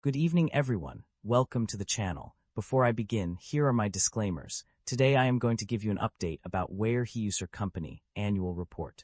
Good evening, everyone. Welcome to the channel. Before I begin, here are my disclaimers. Today I am going to give you an update about Weyerhaeuser Company Annual Report.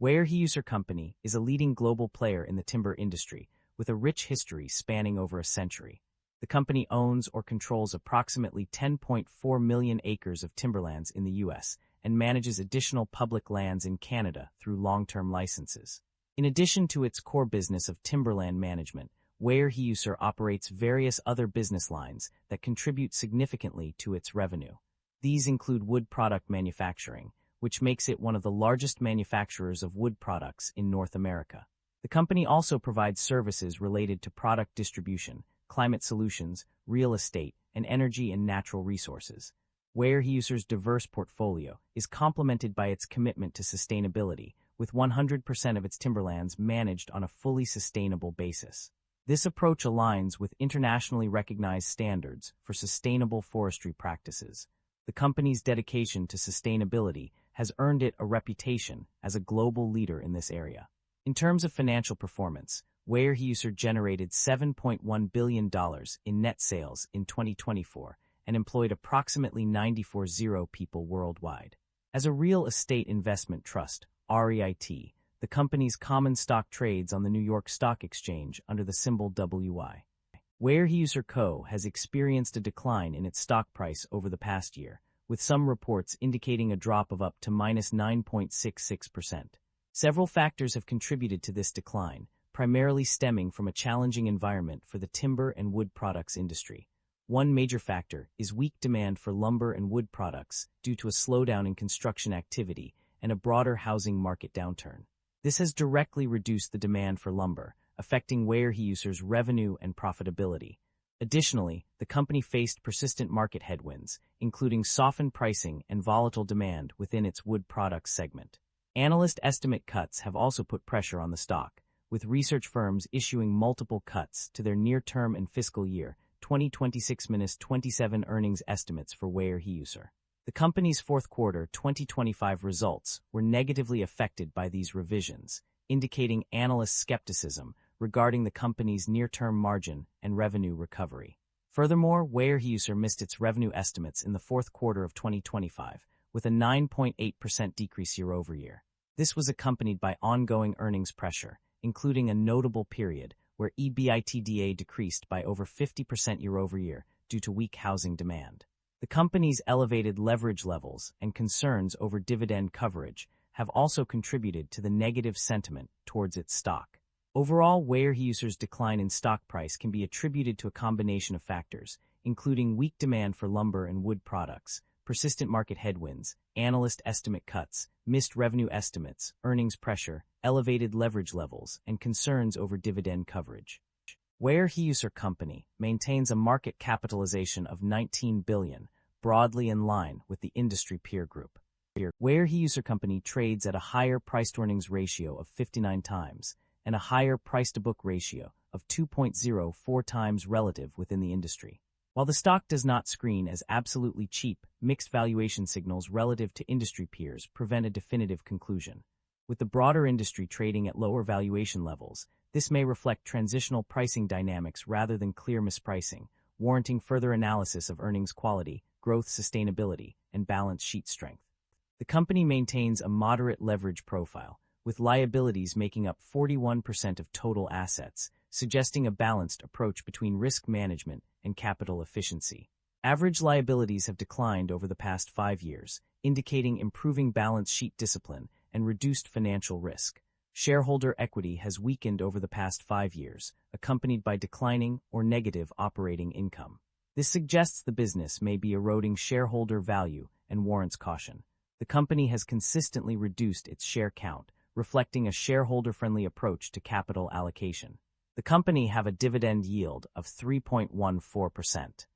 Weyerhaeuser Company is a leading global player in the timber industry, with a rich history spanning over a century. The company owns or controls approximately 10.4 million acres of timberlands in the U.S. and manages additional public lands in Canada through long-term licenses. In addition to its core business of timberland management, Weyerhaeuser operates various other business lines that contribute significantly to its revenue. These include wood product manufacturing, which makes it one of the largest manufacturers of wood products in North America. The company also provides services related to product distribution, climate solutions, real estate, and energy and natural resources. Weyerhaeuser's diverse portfolio is complemented by its commitment to sustainability, with 100% of its timberlands managed on a fully sustainable basis. This approach aligns with internationally recognized standards for sustainable forestry practices. The company's dedication to sustainability has earned it a reputation as a global leader in this area. In terms of financial performance, Weyerhaeuser generated $7.1 billion in net sales in 2024 and employed approximately 94 people worldwide. As a real estate investment trust, REIT, the company's common stock trades on the New York Stock Exchange under the symbol WY. Weyerhaeuser Co. has experienced a decline in its stock price over the past year, with some reports indicating a drop of up to -9.66%. Several factors have contributed to this decline, primarily stemming from a challenging environment for the timber and wood products industry. One major factor is weak demand for lumber and wood products due to a slowdown in construction activity and a broader housing market downturn. This has directly reduced the demand for lumber, affecting Weyerhaeuser's revenue and profitability. Additionally, the company faced persistent market headwinds, including softened pricing and volatile demand within its wood products segment. Analyst estimate cuts have also put pressure on the stock, with research firms issuing multiple cuts to their near-term and fiscal year 2026-27 earnings estimates for Weyerhaeuser. The company's fourth quarter 2025 results were negatively affected by these revisions, indicating analyst skepticism regarding the company's near-term margin and revenue recovery. Furthermore, Weyerhaeuser missed its revenue estimates in the fourth quarter of 2025, with a 9.8% decrease year-over-year. This was accompanied by ongoing earnings pressure, including a notable period where EBITDA decreased by over 50% year-over-year due to weak housing demand. The company's elevated leverage levels and concerns over dividend coverage have also contributed to the negative sentiment towards its stock. Overall, Weyerhaeuser's decline in stock price can be attributed to a combination of factors, including weak demand for lumber and wood products, persistent market headwinds, analyst estimate cuts, missed revenue estimates, earnings pressure, elevated leverage levels, and concerns over dividend coverage. Weyerhaeuser Company maintains a market capitalization of $19 billion, broadly in line with the industry peer group. Weyerhaeuser Company trades at a higher price-to-earnings ratio of 59 times and a higher price-to-book ratio of 2.04 times relative within the industry. While the stock does not screen as absolutely cheap, mixed valuation signals relative to industry peers prevent a definitive conclusion. With the broader industry trading at lower valuation levels, this may reflect transitional pricing dynamics rather than clear mispricing, warranting further analysis of earnings quality, growth sustainability, and balance sheet strength. The company maintains a moderate leverage profile, with liabilities making up 41% of total assets, suggesting a balanced approach between risk management and capital efficiency. Average liabilities have declined over the past 5 years, indicating improving balance sheet discipline and reduced financial risk. Shareholder equity has weakened over the past 5 years, accompanied by declining or negative operating income. This suggests the business may be eroding shareholder value and warrants caution. The company has consistently reduced its share count, reflecting a shareholder-friendly approach to capital allocation. The company have a dividend yield of 3.14%.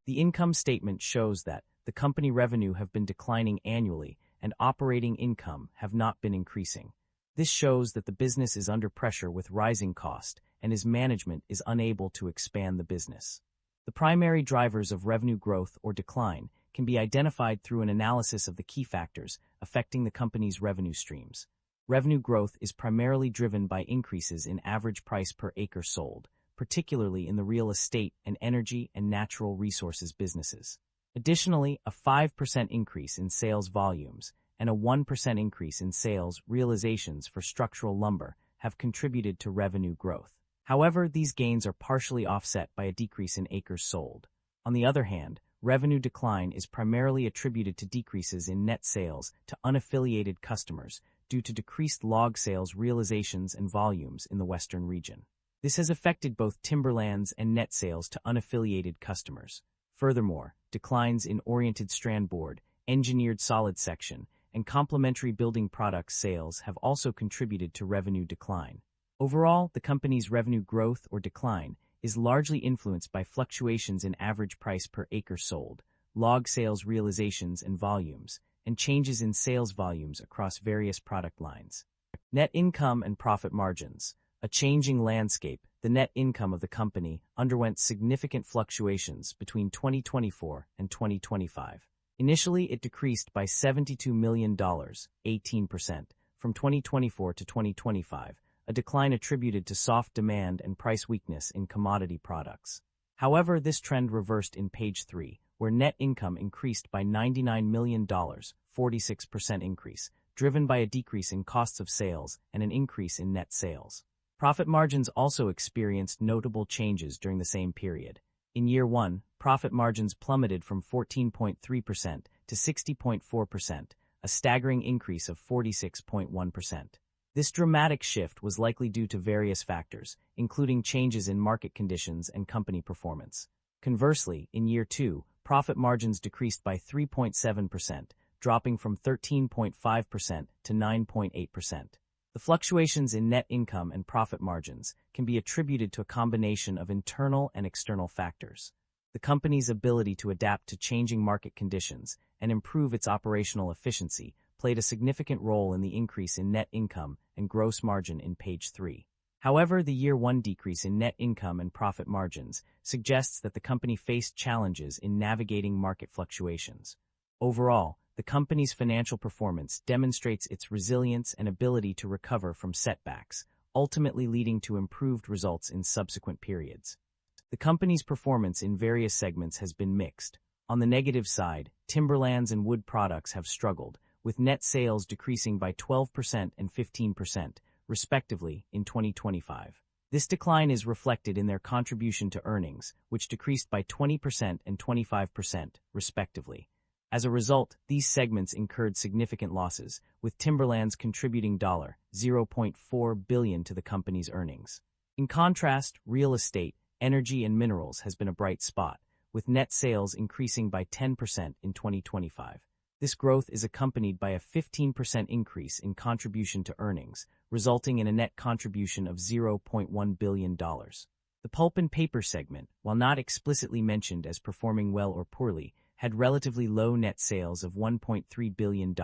The income statement shows that the company revenue have been declining annually and operating income have not been increasing. This shows that the business is under pressure with rising cost and its management is unable to expand the business. The primary drivers of revenue growth or decline can be identified through an analysis of the key factors affecting the company's revenue streams. Revenue growth is primarily driven by increases in average price per acre sold, particularly in the real estate and energy and natural resources businesses. Additionally, a 5% increase in sales volumes and a 1% increase in sales realizations for structural lumber have contributed to revenue growth. However, these gains are partially offset by a decrease in acres sold. On the other hand, revenue decline is primarily attributed to decreases in net sales to unaffiliated customers due to decreased log sales realizations and volumes in the western region. This has affected both timberlands and net sales to unaffiliated customers. Furthermore, declines in oriented strand board, engineered solid section, and complementary building products sales have also contributed to revenue decline. Overall, the company's revenue growth or decline is largely influenced by fluctuations in average price per acre sold, log sales realizations and volumes, and changes in sales volumes across various product lines. Net income and profit margins. A changing landscape, the net income of the company underwent significant fluctuations between 2024 and 2025. Initially, it decreased by $72 million, 18%, from 2024 to 2025, a decline attributed to soft demand and price weakness in commodity products. However, this trend reversed in page 3, where net income increased by $99 million, 46% increase, driven by a decrease in costs of sales and an increase in net sales. Profit margins also experienced notable changes during the same period. In year 1, profit margins plummeted from 14.3% to 60.4%, a staggering increase of 46.1%. This dramatic shift was likely due to various factors, including changes in market conditions and company performance. Conversely, in year 2, profit margins decreased by 3.7%, dropping from 13.5% to 9.8%. The fluctuations in net income and profit margins can be attributed to a combination of internal and external factors. The company's ability to adapt to changing market conditions and improve its operational efficiency played a significant role in the increase in net income and gross margin in page 3. However, the year 1 decrease in net income and profit margins suggests that the company faced challenges in navigating market fluctuations. Overall, the company's financial performance demonstrates its resilience and ability to recover from setbacks, ultimately leading to improved results in subsequent periods. The company's performance in various segments has been mixed. On the negative side, timberlands and wood products have struggled, with net sales decreasing by 12% and 15%, respectively, in 2025. This decline is reflected in their contribution to earnings, which decreased by 20% and 25%, respectively. As a result, these segments incurred significant losses, with timberlands contributing $0.4 billion to the company's earnings. In contrast, real estate, energy and minerals has been a bright spot, with net sales increasing by 10% in 2025. This growth is accompanied by a 15% increase in contribution to earnings, resulting in a net contribution of $0.1 billion. The pulp and paper segment, while not explicitly mentioned as performing well or poorly, had relatively low net sales of $1.3 billion.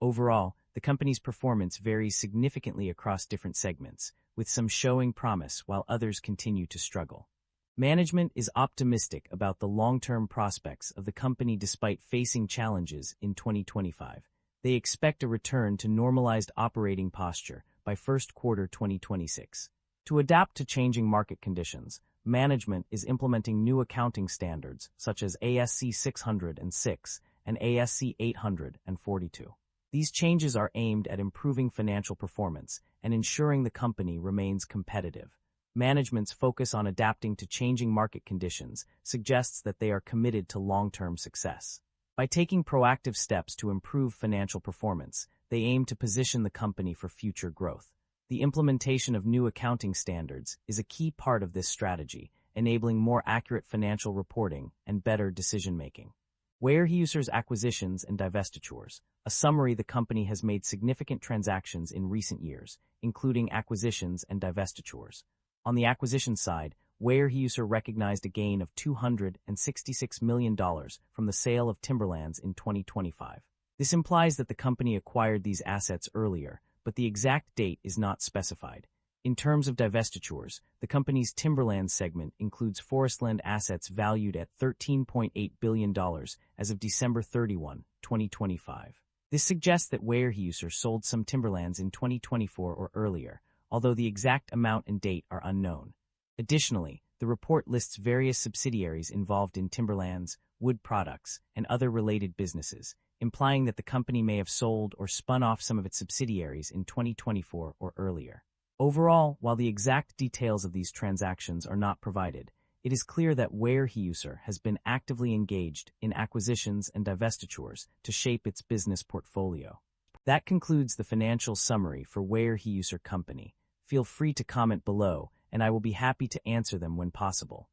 Overall, the company's performance varies significantly across different segments, with some showing promise while others continue to struggle. Management is optimistic about the long-term prospects of the company despite facing challenges in 2025. They expect a return to normalized operating posture by first quarter 2026. To adapt to changing market conditions, management is implementing new accounting standards such as ASC 606 and ASC 842. These changes are aimed at improving financial performance and ensuring the company remains competitive. Management's focus on adapting to changing market conditions suggests that they are committed to long-term success. By taking proactive steps to improve financial performance, they aim to position the company for future growth. The implementation of new accounting standards is a key part of this strategy, enabling more accurate financial reporting and better decision-making. Weyerhaeuser's acquisitions and divestitures. A summary: the company has made significant transactions in recent years, including acquisitions and divestitures. On the acquisition side, Weyerhaeuser recognized a gain of $266 million from the sale of timberlands in 2025. This implies that the company acquired these assets earlier, but the exact date is not specified. In terms of divestitures, the company's timberland segment includes forestland assets valued at $13.8 billion as of December 31, 2025. This suggests that Weyerhaeuser sold some timberlands in 2024 or earlier, although the exact amount and date are unknown. Additionally, the report lists various subsidiaries involved in timberlands, wood products, and other related businesses, implying that the company may have sold or spun off some of its subsidiaries in 2024 or earlier. Overall, while the exact details of these transactions are not provided, it is clear that Weyerhaeuser has been actively engaged in acquisitions and divestitures to shape its business portfolio. That concludes the financial summary for Weyerhaeuser Company. Feel free to comment below, and I will be happy to answer them when possible.